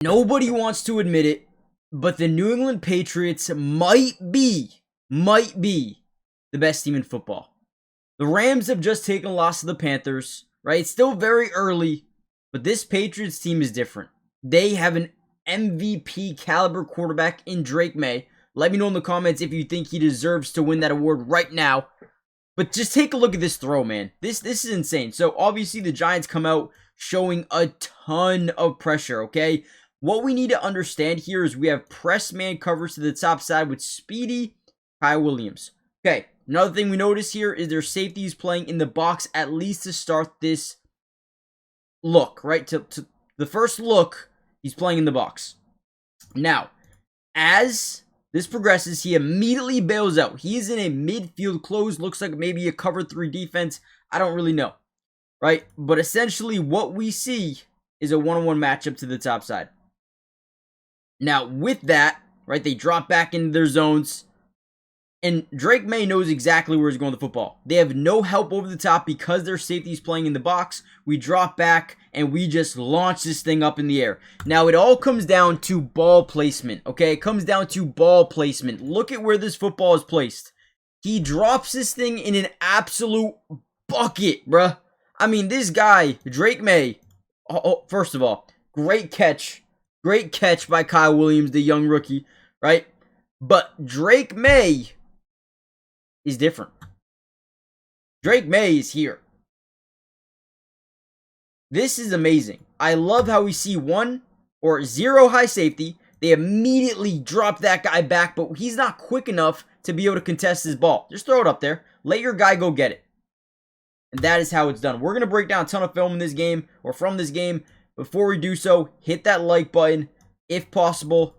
Nobody wants to admit it, but the New England Patriots might be the best team in football. The Rams have just taken a loss to the Panthers, right? It's still very early, but this Patriots team is different. They have an MVP caliber quarterback in Drake May. Let me know in the comments if you think he deserves to win that award right now. But just take a look at this throw, man. This is insane. So obviously the Giants come out showing a ton of pressure, okay? What we need to understand here is we have press man coverage to the top side with speedy Kyle Williams. Okay, another thing we notice here is their safeties playing in the box at least to start this look, right? To the first look, he's playing in the box. Now, as this progresses, he immediately bails out. He is in a midfield close, looks like maybe a cover 3 defense. I don't really know, right? But essentially what we see is a one-on-one matchup to the top side. Now, with that, right, they drop back into their zones, and Drake May knows exactly where he's going with the football. They have no help over the top because their safety's playing in the box. We drop back, and we just launch this thing up in the air. Now, it all comes down to ball placement, okay? It comes down to ball placement. Look at where this football is placed. He drops this thing in an absolute bucket, bruh. I mean, this guy, Drake May, first of all, great catch. Great catch by Kyle Williams, the young rookie, right? But Drake May is different. Drake May is here. This is amazing. I love how we see 1 or 0 high safety. They immediately drop that guy back, but he's not quick enough to be able to contest his ball. Just throw it up there. Let your guy go get it. And that is how it's done. We're going to break down a ton of film in this game, or from this game. Before we do so, hit that like button. If possible,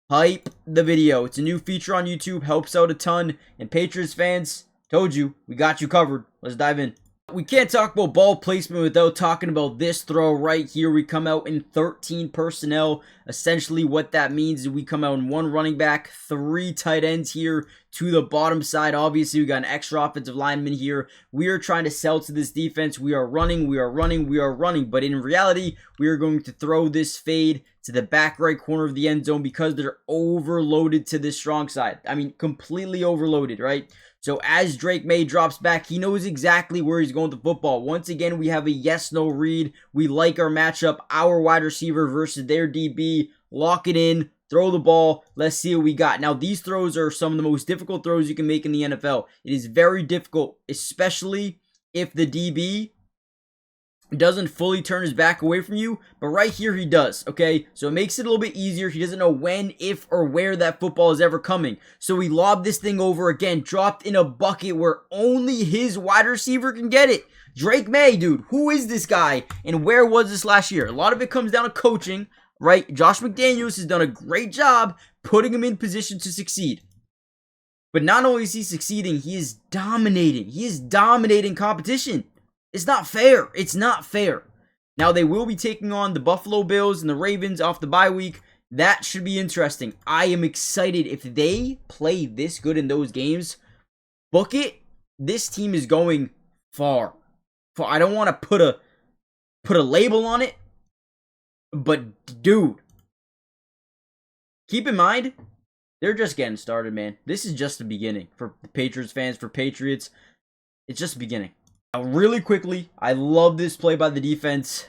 hype the video. It's a new feature on YouTube. Helps out a ton. And Patriots fans, told you, we got you covered. Let's dive in. We can't talk about ball placement without talking about this throw right here. We come out in 13 personnel. Essentially what that means is we come out in 1 running back, 3 tight ends here to the bottom side. Obviously, we got an extra offensive lineman here. We are trying to sell to this defense. We are running. But in reality, we are going to throw this fade to the back right corner of the end zone because they're overloaded to this strong side. I mean, completely overloaded, right? So as Drake May drops back, he knows exactly where he's going with the football. Once again, we have a yes-no read. We like our matchup, our wide receiver versus their DB. Lock it in, throw the ball. Let's see what we got. Now, these throws are some of the most difficult throws you can make in the NFL. It is very difficult, especially if the DB doesn't fully turn his back away from you, but right here he does, okay? So it makes it a little bit easier. He doesn't know when, if, or where that football is ever coming. So we lob this thing over again, dropped in a bucket where only his wide receiver can get it. Drake May, dude, who is this guy, and where was this last year? A lot of it comes down to coaching, right? Josh McDaniels has done a great job putting him in position to succeed. But not only is he succeeding, he is dominating. He is dominating competition. It's not fair. It's not fair. Now, they will be taking on the Buffalo Bills and the Ravens off the bye week. That should be interesting. I am excited. If they play this good in those games, book it. This team is going far. I don't want to put a label on it, but dude, keep in mind, they're just getting started, man. This is just the beginning for the Patriots fans, for Patriots. It's just the beginning. Now, really quickly, I love this play by the defense.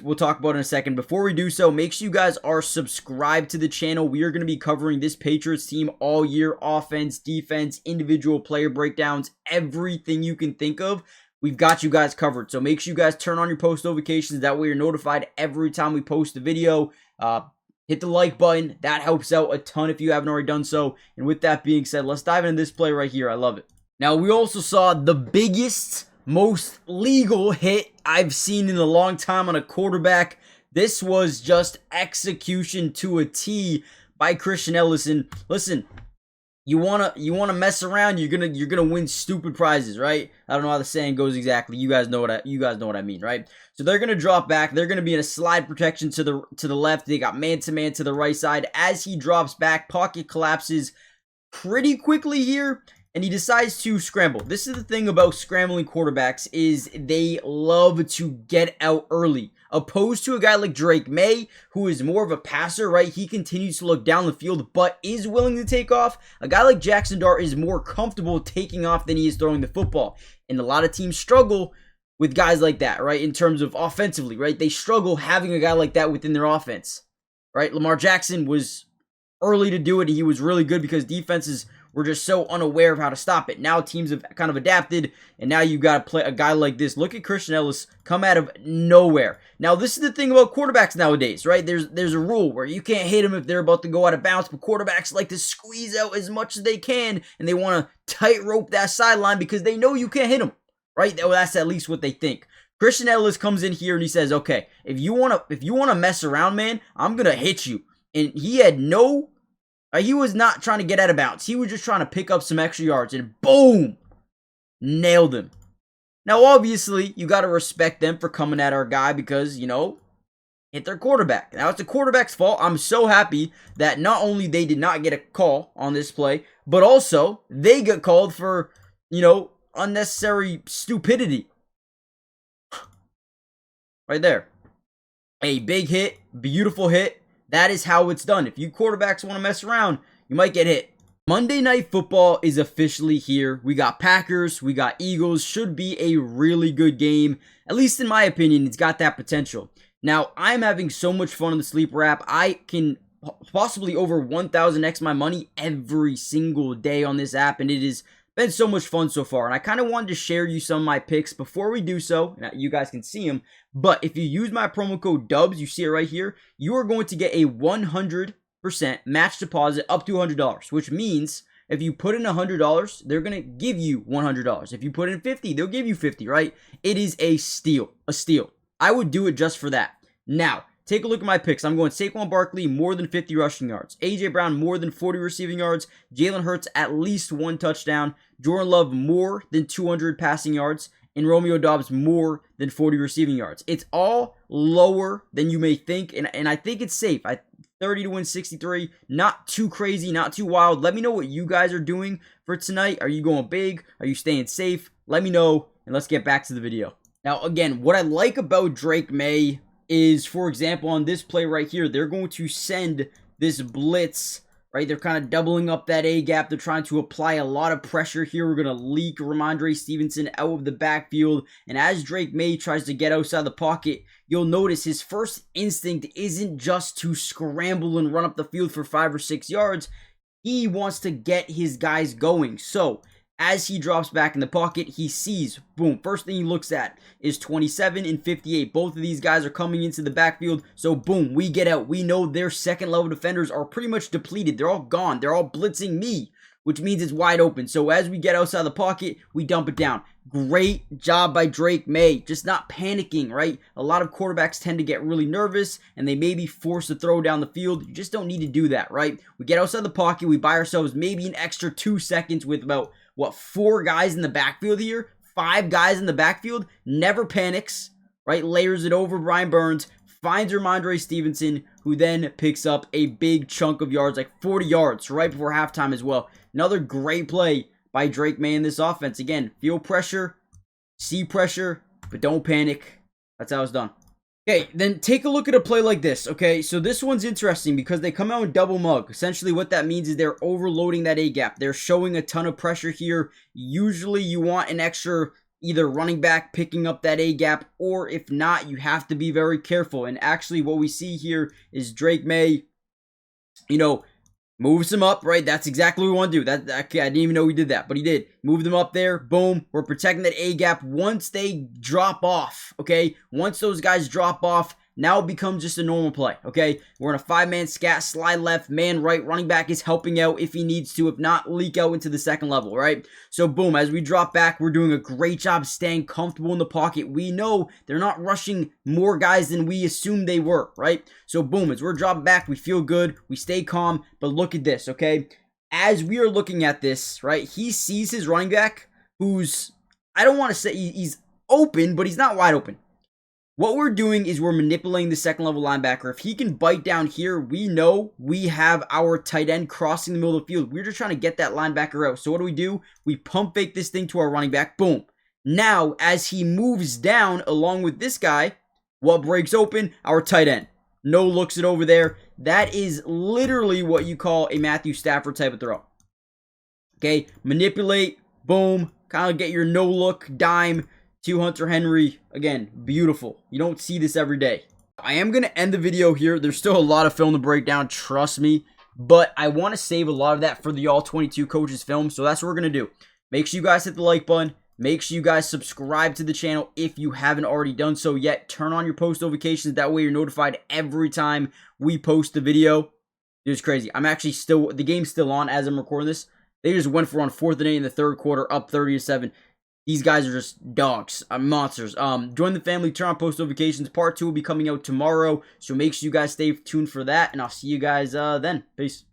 We'll talk about it in a second. Before we do so, make sure you guys are subscribed to the channel. We are going to be covering this Patriots team all year. Offense, defense, individual player breakdowns, everything you can think of. We've got you guys covered. So make sure you guys turn on your post notifications. That way you're notified every time we post a video. Hit the like button. That helps out a ton if you haven't already done so. And with that being said, let's dive into this play right here. I love it. Now, we also saw the biggest, most legal hit I've seen in a long time on a quarterback. This was just execution to a T by Christian Ellison. Listen, you wanna mess around, you're gonna win stupid prizes, right? I don't know how the saying goes exactly. You guys know what I mean, right? So they're gonna drop back. They're gonna be in a slide protection to the left. They got man-to-man to the right side. As he drops back, pocket collapses pretty quickly here, and he decides to scramble. This is the thing about scrambling quarterbacks, is they love to get out early. opposed to a guy like Drake May, who is more of a passer, right? He continues to look down the field, but is willing to take off. A guy like Jackson Dart is more comfortable taking off than he is throwing the football. And a lot of teams struggle with guys like that, right? In terms of offensively, right? They struggle having a guy like that within their offense, right? Lamar Jackson was early to do it. He was really good because defenses were just so unaware of how to stop it. Now teams have kind of adapted, and now you got to play a guy like this. Look at Christian Ellis come out of nowhere. Now, this is the thing about quarterbacks nowadays, right? There's a rule where you can't hit them if they're about to go out of bounds, but quarterbacks like to squeeze out as much as they can, and they want to tightrope that sideline because they know you can't hit them, right? Well, that's at least what they think. Christian Ellis comes in here and he says, okay, if you want to mess around, man, I'm going to hit you. And he had no... He was not trying to get out of bounds. He was just trying to pick up some extra yards, and boom! Nailed him. Now, obviously, you got to respect them for coming at our guy because, you know, hit their quarterback. Now, it's the quarterback's fault. I'm so happy that not only they did not get a call on this play, but also they got called for, you know, unnecessary stupidity. Right there. A big hit, beautiful hit. That is how it's done. If you quarterbacks want to mess around, you might get hit. Monday Night Football is officially here. We got Packers, we got Eagles. Should be a really good game. At least in my opinion, it's got that potential. Now, I'm having so much fun on the Sleeper app. I can possibly over 1,000x my money every single day on this app, and it has been so much fun so far. And I kind of wanted to share you some of my picks before we do so. Now, you guys can see them. But if you use my promo code DUBS, you see it right here, you are going to get a 100% match deposit up to $100, which means if you put in $100, they're going to give you $100. If you put in 50, they'll give you 50, right? It is a steal, I would do it just for that. Now, take a look at my picks. I'm going Saquon Barkley, more than 50 rushing yards. A.J. Brown, more than 40 receiving yards. Jalen Hurts, at least 1 touchdown. Jordan Love, more than 200 passing yards. And Romeo Doubs, more than 40 receiving yards. It's all lower than you may think, and I think it's safe. 30 to win 63. Not too crazy, not too wild. Let me know what you guys are doing for tonight. Are you going big? Are you staying safe? Let me know, and let's get back to the video. Now, again, what I like about Drake May is, for example, on this play right here, they're going to send this blitz, right? They're kind of doubling up that A-gap. They're trying to apply a lot of pressure here. We're going to leak Ramondre Stevenson out of the backfield. And as Drake May tries to get outside the pocket, you'll notice his first instinct isn't just to scramble and run up the field for 5 or 6 yards. He wants to get his guys going. So, as he drops back in the pocket, he sees, boom, first thing he looks at is 27 and 58. Both of these guys are coming into the backfield, so boom, we get out. We know their second level defenders are pretty much depleted. They're all gone. They're all blitzing me, which means it's wide open. So as we get outside the pocket, we dump it down. Great job by Drake May, just not panicking, right? A lot of quarterbacks tend to get really nervous, and they may be forced to throw down the field. You just don't need to do that, right? We get outside the pocket, we buy ourselves maybe an extra 2 seconds with about, 4 guys in the backfield here? 5 guys in the backfield? Never panics, right? Layers it over Brian Burns, finds Ramondre Stevenson, who then picks up a big chunk of yards, like 40 yards, right before halftime as well. Another great play by Drake May in this offense. Again, feel pressure, see pressure, but don't panic. That's how it's done. Okay, then take a look at a play like this, okay? So this one's interesting because they come out and double mug. Essentially what that means is they're overloading that A-gap. They're showing a ton of pressure here. Usually you want an extra either running back picking up that A-gap, or if not, you have to be very careful. And actually what we see here is Drake May, you know, moves him up, right? That's exactly what we want to do. I didn't even know we did that, but he did. Moved him up there. Boom. We're protecting that A-gap once they drop off, okay? Once those guys drop off, now it becomes just a normal play, okay? We're in a 5-man scat, slide left, man right. Running back is helping out if he needs to. If not, leak out into the second level, right? So, boom, as we drop back, we're doing a great job staying comfortable in the pocket. We know they're not rushing more guys than we assumed they were, right? So, boom, as we're dropping back, we feel good. We stay calm, but look at this, okay? As we are looking at this, right, he sees his running back who's, I don't want to say he's open, but he's not wide open. What we're doing is we're manipulating the second level linebacker. If he can bite down here, we know we have our tight end crossing the middle of the field. We're just trying to get that linebacker out. So what do? We pump fake this thing to our running back. Boom. Now, as he moves down along with this guy, What breaks open? Our tight end. No looks it over there. That is literally what you call a Matthew Stafford type of throw. Okay, manipulate, boom, kind of get your no look dime to Hunter Henry. Again, beautiful. You don't see this every day. I am going to end the video here. There's still a lot of film to break down, trust me. But I want to save a lot of that for the All-22 Coaches film, so that's what we're going to do. Make sure you guys hit the like button. Make sure you guys subscribe to the channel if you haven't already done so yet. Turn on your post notifications. That way you're notified every time we post the video. It's crazy. I'm actually still, the game's still on as I'm recording this. They just went for on 4th and 8 in the third quarter, up 30-7. These guys are just dogs, monsters. Join the family, turn on post notifications. Part 2 will be coming out tomorrow, so make sure you guys stay tuned for that, and I'll see you guys then. Peace.